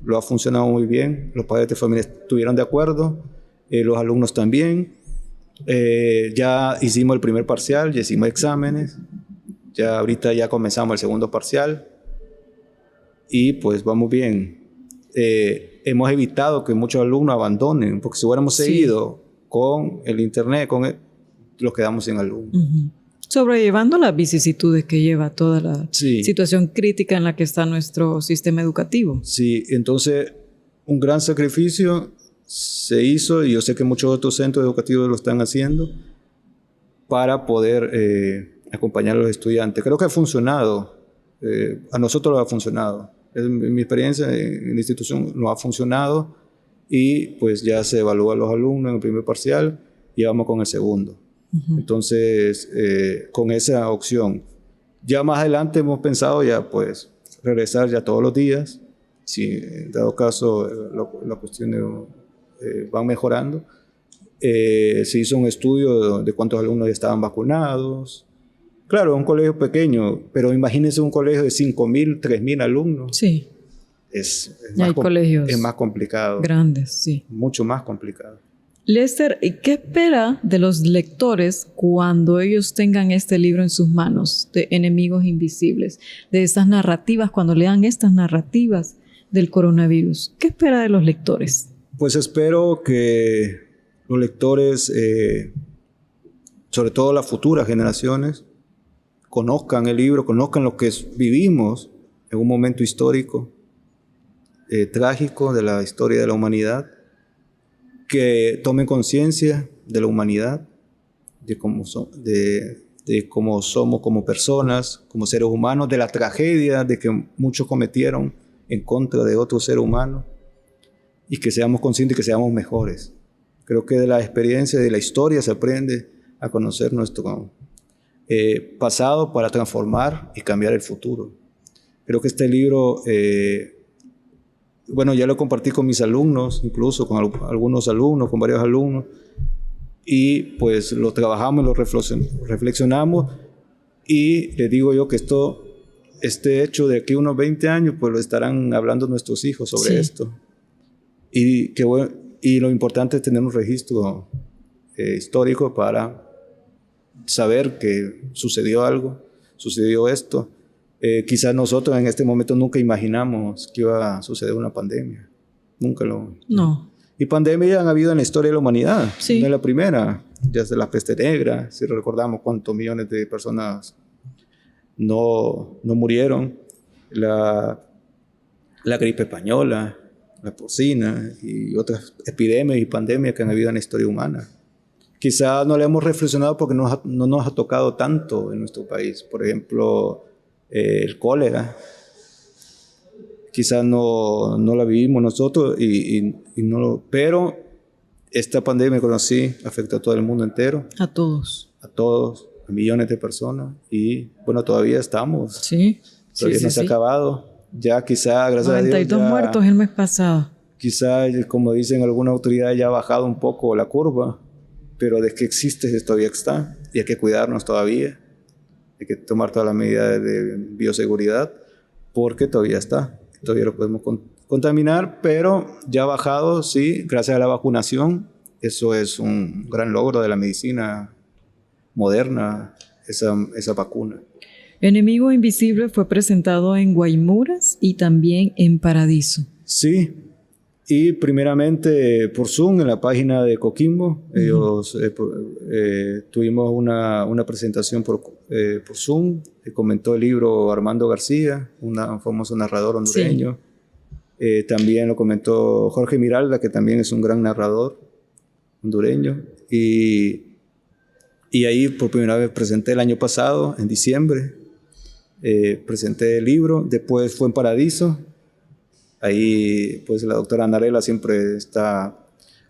lo ha funcionado muy bien. Los padres de familia estuvieron de acuerdo, los alumnos también. Ya hicimos el primer parcial, ya hicimos exámenes, ya ahorita ya comenzamos el segundo parcial y pues vamos bien. Hemos evitado que muchos alumnos abandonen, porque si hubiéramos seguido con el internet, los quedamos sin alumnos. Sobrellevando las vicisitudes que lleva toda la situación crítica en la que está nuestro sistema educativo. Sí, entonces un gran sacrificio se hizo, y yo sé que muchos otros centros educativos lo están haciendo, para poder acompañar a los estudiantes. Creo que ha funcionado, a nosotros ha funcionado. En mi experiencia en la institución no ha funcionado, y pues ya se evalúa a los alumnos en el primer parcial y vamos con el segundo. Entonces, con esa opción. Ya más adelante hemos pensado ya pues regresar ya todos los días. Si en dado caso la cuestión va mejorando. Se hizo un estudio de cuántos alumnos ya estaban vacunados. Claro, un colegio pequeño, pero imagínense un colegio de 5.000, 3.000 alumnos. Sí. Hay colegios es más complicado. Grandes, sí. Mucho más complicado. Lester, ¿qué espera de los lectores cuando ellos tengan este libro en sus manos, de Enemigos Invisibles, de estas narrativas, cuando lean estas narrativas del coronavirus? ¿Qué espera de los lectores? Pues espero que los lectores, sobre todo las futuras generaciones, conozcan el libro, conozcan lo que vivimos en un momento histórico, trágico de la historia de la humanidad, que tomen conciencia de la humanidad, de cómo somos como personas, como seres humanos, de la tragedia de que muchos cometieron en contra de otro ser humano, y que seamos conscientes y que seamos mejores. Creo que de la experiencia, de la historia, se aprende a conocer nuestro pasado para transformar y cambiar el futuro. Creo que este libro, ya lo compartí con mis alumnos, incluso con algunos alumnos, con varios alumnos, y pues lo trabajamos, lo reflexionamos, y les digo yo que este hecho de aquí unos 20 años, pues lo estarán hablando nuestros hijos sobre esto. Y lo importante es tener un registro histórico para saber que sucedió algo, sucedió esto. Quizás nosotros en este momento nunca imaginamos que iba a suceder una pandemia. Nunca lo... No. Y pandemias han habido en la historia de la humanidad. Sí. No es la primera. Ya desde la peste negra, si recordamos cuántos millones de personas no murieron. La gripe española, la porcina y otras epidemias y pandemias que han habido en la historia humana. Quizás no le hemos reflexionado porque no nos ha tocado tanto en nuestro país. Por ejemplo, el cólera. Quizás no la vivimos nosotros, pero esta pandemia, conocí, afectó a todo el mundo entero. A todos. A millones de personas. Y bueno, todavía estamos. Sí. Todavía no se ha acabado. Ya quizá, gracias a Dios, 92 muertos el mes pasado. Quizá, como dicen algunas autoridades, ya ha bajado un poco la curva, pero de que existe todavía está, y hay que cuidarnos todavía. Hay que tomar todas las medidas de bioseguridad, porque todavía está. Todavía lo podemos contaminar, pero ya ha bajado, sí, gracias a la vacunación. Eso es un gran logro de la medicina moderna, esa vacuna. Enemigo Invisible fue presentado en Guaymuras y también en Paradiso. Sí, y primeramente por Zoom en la página de Coquimbo. Ellos tuvimos una presentación por Zoom. Comentó el libro Armando García, un famoso narrador hondureño. Sí. También lo comentó Jorge Miralda, que también es un gran narrador hondureño. Y ahí por primera vez presenté el año pasado, en diciembre. Presenté el libro, después fue en Paradiso. Ahí pues la doctora Anarela siempre está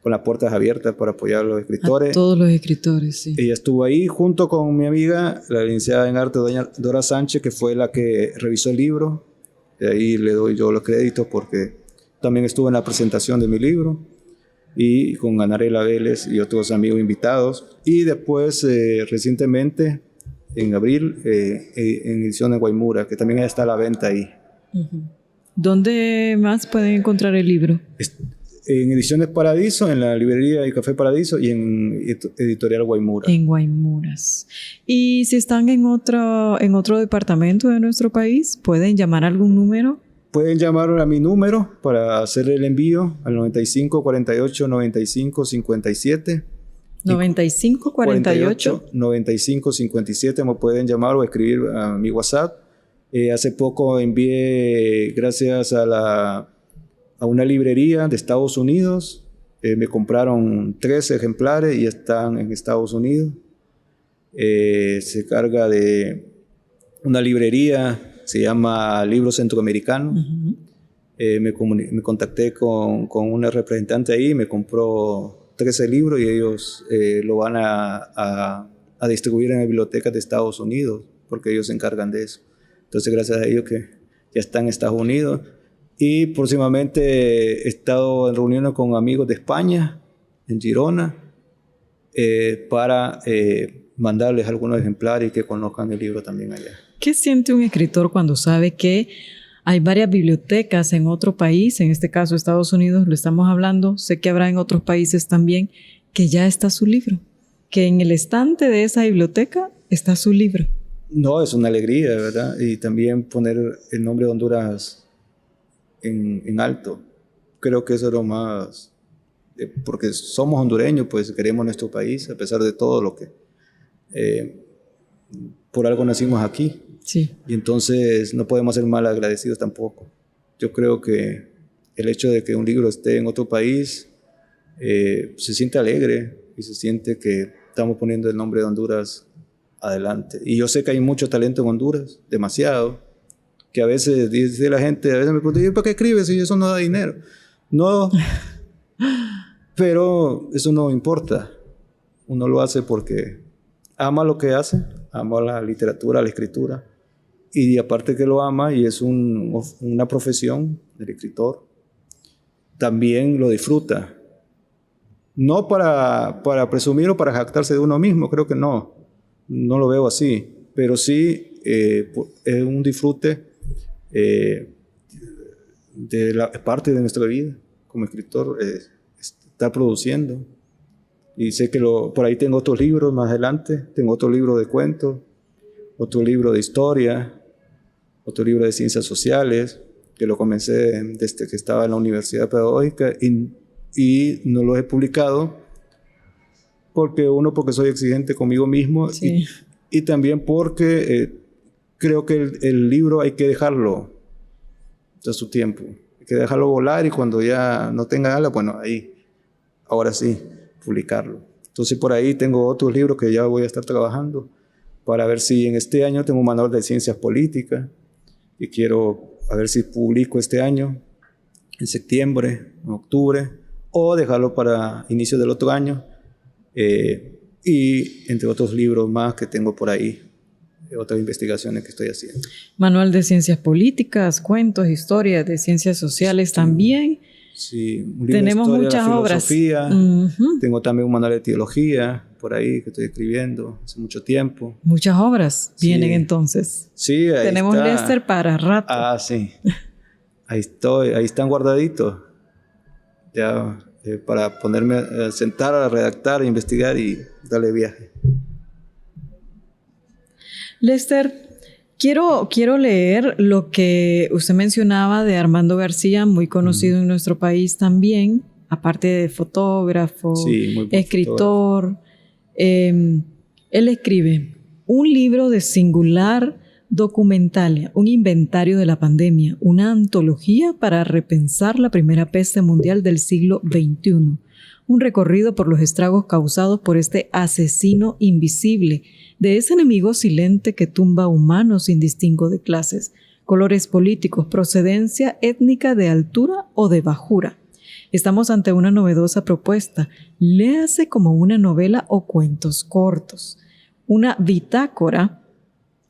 con las puertas abiertas para apoyar a los escritores. A todos los escritores, sí. Ella estuvo ahí junto con mi amiga, la licenciada en arte doña Dora Sánchez, que fue la que revisó el libro. Y ahí le doy yo los créditos porque también estuvo en la presentación de mi libro. Y con Anarela Vélez y otros amigos invitados. Y después, recientemente, en abril, en edición de Guaymura, que también está a la venta ahí. Uh-huh. ¿Dónde más pueden encontrar el libro? En Ediciones Paradiso, en la librería y Café Paradiso, y en Editorial Guaymura. En Guaymuras. Y si están en otro departamento de nuestro país, ¿pueden llamar a algún número? Pueden llamar a mi número para hacer el envío al 95 48 95 57. 95 48 95 57. Me pueden llamar o escribir a mi WhatsApp. Hace poco envié, gracias a una librería de Estados Unidos, me compraron 3 ejemplares y están en Estados Unidos. Se carga de una librería, se llama Libros Centroamericanos. Uh-huh. Me contacté con una representante ahí, me compró 13 libros y ellos lo van a distribuir en las bibliotecas de Estados Unidos, porque ellos se encargan de eso. Entonces, gracias a ellos que ya está en Estados Unidos. Y próximamente he estado en reuniones con amigos de España, en Girona, para mandarles algunos ejemplares y que conozcan el libro también allá. ¿Qué siente un escritor cuando sabe que hay varias bibliotecas en otro país, en este caso Estados Unidos, lo estamos hablando, sé que habrá en otros países también, que ya está su libro, que en el estante de esa biblioteca está su libro? No, es una alegría, ¿verdad? Y también poner el nombre de Honduras en alto. Creo que eso es lo más... porque somos hondureños, pues queremos nuestro país, a pesar de todo lo que... por algo nacimos aquí. Sí. Y entonces no podemos ser mal agradecidos tampoco. Yo creo que el hecho de que un libro esté en otro país se siente alegre y se siente que estamos poniendo el nombre de Honduras adelante. Y yo sé que hay mucho talento en Honduras, demasiado, que a veces dice la gente, a veces me preguntan, ¿y para qué escribes si eso no da dinero? No, pero eso no importa. Uno lo hace porque ama lo que hace, ama la literatura, la escritura, y aparte que lo ama y es una profesión del escritor, también lo disfruta. No para presumir o para jactarse de uno mismo, creo que no lo veo así, pero sí es un disfrute de la parte de nuestra vida como escritor, estar produciendo. Y sé que por ahí tengo otros libros más adelante, tengo otro libro de cuentos, otro libro de historia, otro libro de ciencias sociales, que lo comencé desde que estaba en la Universidad Pedagógica y no lo he publicado porque soy exigente conmigo mismo, sí. y también porque creo que el libro hay que dejarlo a su tiempo, hay que dejarlo volar y cuando ya no tenga alas, bueno, ahora sí, publicarlo. Entonces por ahí tengo otros libros que ya voy a estar trabajando para ver si en este año tengo un manual de ciencias políticas y quiero a ver si publico este año, en septiembre, en octubre, o dejarlo para inicios del otro año. Y entre otros libros más que tengo por ahí, otras investigaciones que estoy haciendo. Manual de ciencias políticas, cuentos, historias de ciencias sociales sí. También. Sí, un libro tenemos de historia, muchas de obras. Filosofía. Uh-huh. Tengo también un manual de teología por ahí que estoy escribiendo hace mucho tiempo. Muchas obras vienen sí. Entonces. Sí, ahí tenemos está. Lester para rato. Ah, sí. Ahí están guardaditos. Ya para ponerme a sentar, a redactar, a investigar y darle viaje. Lester, quiero leer lo que usted mencionaba de Armando García, muy conocido en nuestro país también, aparte de fotógrafo, sí, muy escritor. Fotógrafo. Él escribe un libro de singular documentalia, un inventario de la pandemia, una antología para repensar la primera peste mundial del siglo XXI, un recorrido por los estragos causados por este asesino invisible, de ese enemigo silente que tumba humanos sin distingo de clases, colores políticos, procedencia étnica, de altura o de bajura. Estamos ante una novedosa propuesta, léase como una novela o cuentos cortos, una bitácora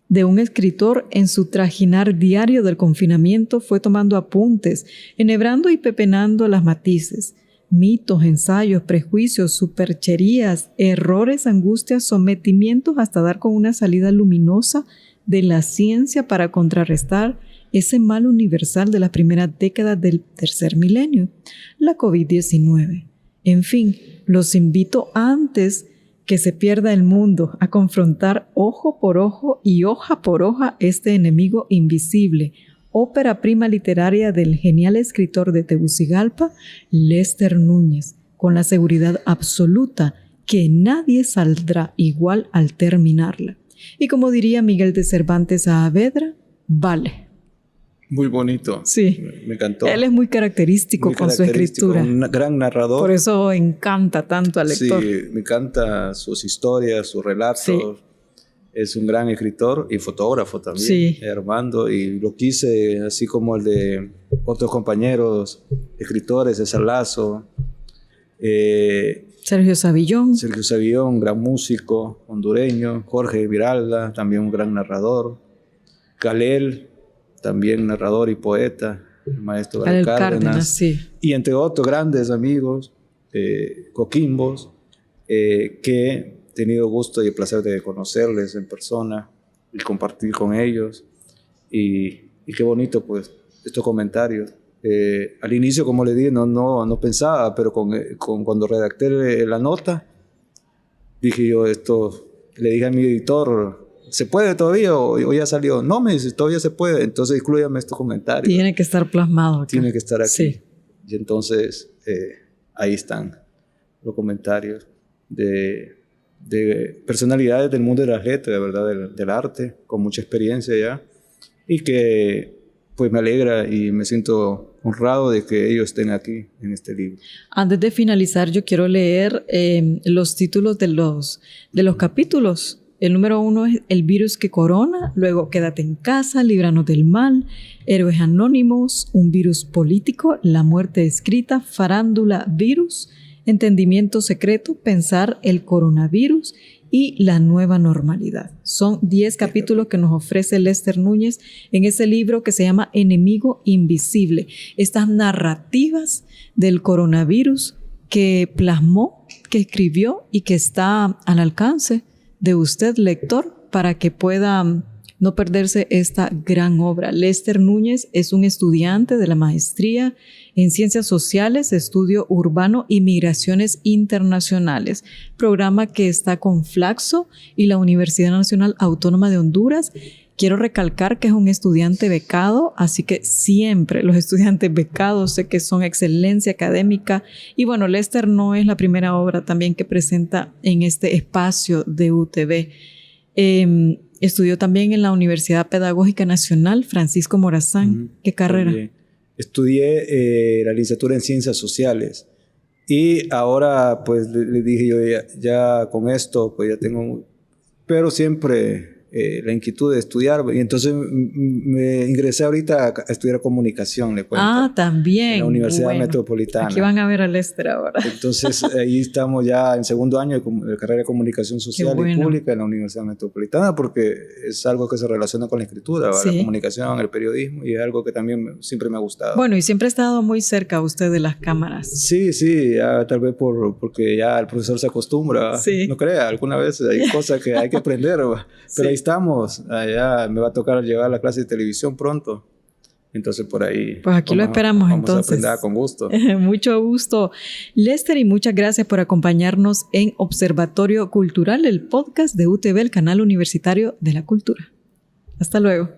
de un escritor en su trajinar diario del confinamiento fue tomando apuntes, enhebrando y pepenando las matices, mitos, ensayos, prejuicios, supercherías, errores, angustias, sometimientos, hasta dar con una salida luminosa de la ciencia para contrarrestar ese mal universal de la primera década del tercer milenio, la COVID-19. En fin, los invito antes que se pierda el mundo a confrontar ojo por ojo y hoja por hoja este enemigo invisible, ópera prima literaria del genial escritor de Tegucigalpa, Lester Núñez, con la seguridad absoluta que nadie saldrá igual al terminarla. Y como diría Miguel de Cervantes Saavedra, vale. Muy bonito. Sí. Me encantó. Él es muy característico con su escritura. Un gran narrador. Por eso encanta tanto al lector. Sí, me encanta sus historias, sus relatos. Sí. Es un gran escritor y fotógrafo también, sí. Armando. Y lo quise, así como el de otros compañeros escritores, César Lazo. Sergio Savillón. Sergio Savillón, gran músico hondureño. Jorge Viralda, también un gran narrador. Calel. también narrador y poeta, el maestro Gabriel Gabriel Cárdenas, sí. Y entre otros grandes amigos, coquimbos, que he tenido gusto y el placer de conocerles en persona y compartir con ellos. Y qué bonito, pues, estos comentarios. Al inicio, como le dije, no pensaba, pero cuando redacté la nota, dije yo le dije a mi editor, ¿se puede todavía o ya salió? No, me dice, todavía se puede, entonces inclúyame estos comentarios. Tiene que estar plasmado acá. Tiene que estar aquí. Sí. Y entonces ahí están los comentarios de personalidades del mundo de las letras, de verdad, del arte, con mucha experiencia ya, y que pues me alegra y me siento honrado de que ellos estén aquí en este libro. Antes de finalizar, yo quiero leer los títulos de los capítulos. El número 1 es El virus que corona, luego Quédate en casa, Líbranos del mal, Héroes anónimos, Un virus político, La muerte escrita, Farándula virus, Entendimiento secreto, Pensar el coronavirus y La nueva normalidad. Son 10 capítulos que nos ofrece Lester Núñez en ese libro que se llama Enemigo invisible. Estas narrativas del coronavirus que plasmó, que escribió y que está al alcance de usted, lector, para que pueda no perderse esta gran obra. Lester Núñez es un estudiante de la maestría en Ciencias Sociales, Estudio Urbano y Migraciones Internacionales, programa que está con Flaxo y la Universidad Nacional Autónoma de Honduras. Quiero recalcar que es un estudiante becado, así que siempre los estudiantes becados sé que son excelencia académica. Y bueno, Lester no es la primera obra también que presenta en este espacio de UTV. Estudió también en la Universidad Pedagógica Nacional Francisco Morazán. ¿Qué carrera? También. Estudié la licenciatura en Ciencias Sociales y ahora pues le dije yo ya con esto pues ya tengo, pero siempre la inquietud de estudiar, y entonces me ingresé ahorita a estudiar comunicación, le cuento. Ah, también. En la Universidad bueno, Metropolitana. Aquí van a ver a Lester ahora. Entonces ahí estamos ya en segundo año de carrera de comunicación social y pública en la Universidad Metropolitana, porque es algo que se relaciona con la escritura, sí, la comunicación, el periodismo, y es algo que también siempre me ha gustado. Bueno, y siempre ha estado muy cerca usted de las cámaras. Sí, ya, tal vez porque ya el profesor se acostumbra. Sí. No crea, alguna vez hay cosas que hay que aprender, pero ahí estamos. Allá me va a tocar llevar la clase de televisión pronto. Entonces por ahí. Pues aquí lo esperamos entonces. Vamos a aprender con gusto. Mucho gusto. Lester, y muchas gracias por acompañarnos en Observatorio Cultural, el podcast de UTV, el canal universitario de la cultura. Hasta luego.